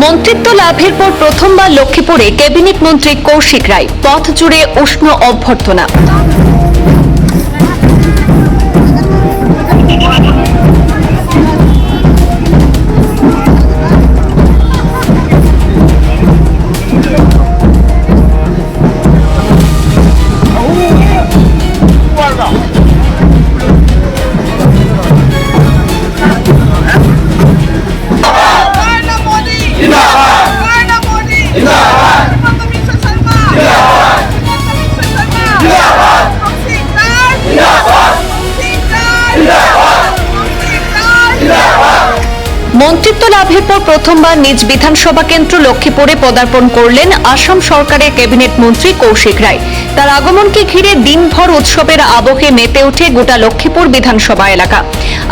মন্ত্রিত্ব লাভের পর প্রথমবার লক্ষ্মীপুরে ক্যাবিনেট মন্ত্রী কৌশিক রায়, পথ জুড়ে উষ্ণ অভ্যর্থনা। মন্ত্রিত্ব লাভের পর প্রথমবার নিজ বিধানসভা কেন্দ্র লক্ষ্মীপুরে পদার্পণ করলেন আসাম সরকারের ক্যাবিনেট মন্ত্রী কৌশিক রায়। তার আগমনকে ঘিরে দিনভর উৎসবের আবহে মেতে ওঠে গোটা লক্ষ্মীপুর বিধানসভা এলাকা।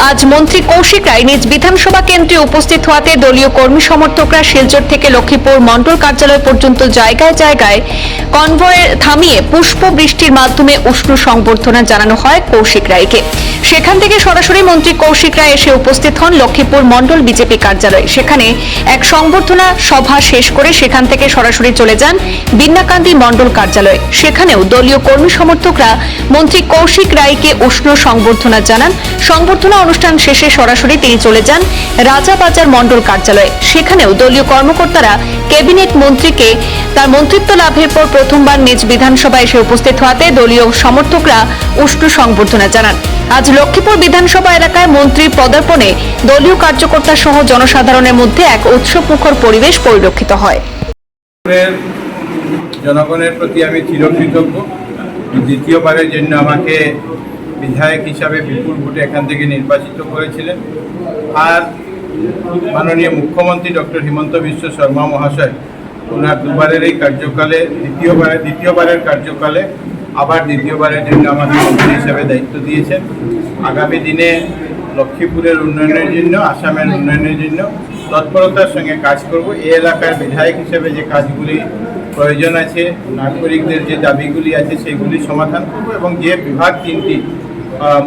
আজ মন্ত্রী কৌশিক রায় নিজ বিধানসভা কেন্দ্রে উপস্থিত হওয়াতে দলীয় কর্মী সমর্থকরা শিলচর থেকে লক্ষ্মীপুর মণ্ডল কার্যালয় পর্যন্ত জায়গায় জায়গায় কনভয় থামিয়ে পুষ্প বৃষ্টির মাধ্যমে উষ্ণ সংবর্ধনা জানানো হয় কৌশিক রায়কে। সেখান থেকে সরাসরি মন্ত্রী কৌশিক রায় এসে উপস্থিত হন লক্ষ্মীপুর মণ্ডল বিজেপি কার্যালয়ে। সেখানে এক সংবর্ধনা সভা শেষ করে সেখান থেকে সরাসরি চলে যান বিন্নাকান্দি মণ্ডল কার্যালয়ে। সেখানেও দলীয় কর্মী সমর্থকরা মন্ত্রী কৌশিক রায়কে উষ্ণ সংবর্ধনা জানান। সংবর্ধনা অনুষ্ঠান শেষে সরাসরি তিনি চলে যান রাজাবাজার মণ্ডল কার্যালয়ে। সেখানেও দলীয় কর্মকর্তারা ক্যাবিনেট মন্ত্রীকে তার মন্ত্রিত্ব লাভের পর প্রথমবার নিজ বিধানসভায় এসে উপস্থিত হওয়াতে দলীয় সমর্থকরা উষ্ণ সংবর্ধনা জানান। আজ লক্ষ্মীপুর বিধানসভা এলাকায় মন্ত্রীর পদার্পণে দলীয় কার্যকর্তা সহ জনসাধারণের মধ্যে এক উৎসবমুখর পরিবেশ পরিলক্ষিত হয়। জনগণের প্রতি আমি চিরকৃতজ্ঞ। দ্বিতীয়বারের জন্য আমাকে বিধায়ক হিসাবে বিপুল ভোটে এখান থেকে নির্বাচিত করেছিলেন। আর মাননীয় মুখ্যমন্ত্রী ডক্টর হিমন্ত বিশ্ব শর্মা মহাশয় ওনার দুবারের এই কার্যকালে দ্বিতীয়বারের কার্যকালে আবার দ্বিতীয়বারের জন্য আমাকে মন্ত্রী হিসেবে দায়িত্ব দিয়েছেন। আগামী দিনে লক্ষ্মীপুরের উন্নয়নের জন্য, আসামের উন্নয়নের জন্য তৎপরতার সঙ্গে কাজ করব। এই এলাকার বিধায়ক হিসেবে যে কাজগুলি প্রয়োজন আছে, নাগরিকদের যে দাবিগুলি আছে সেগুলি সমাধান করব এবং যে বিভাগ তিনটি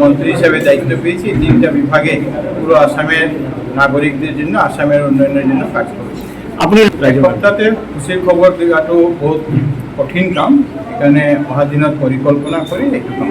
মন্ত্রী হিসেবে দায়িত্ব পেয়েছি, তিনটা বিভাগে পুরো আসামের নাগরিকদের জন্য, আসামের উন্নয়নের জন্য কাজ করব। আপনি সপ্তাহে খুশির খবর দেওয়াটো বহুত কঠিন কাম। এখানে মহাদিনত পরিকল্পনা করে একটু কাম।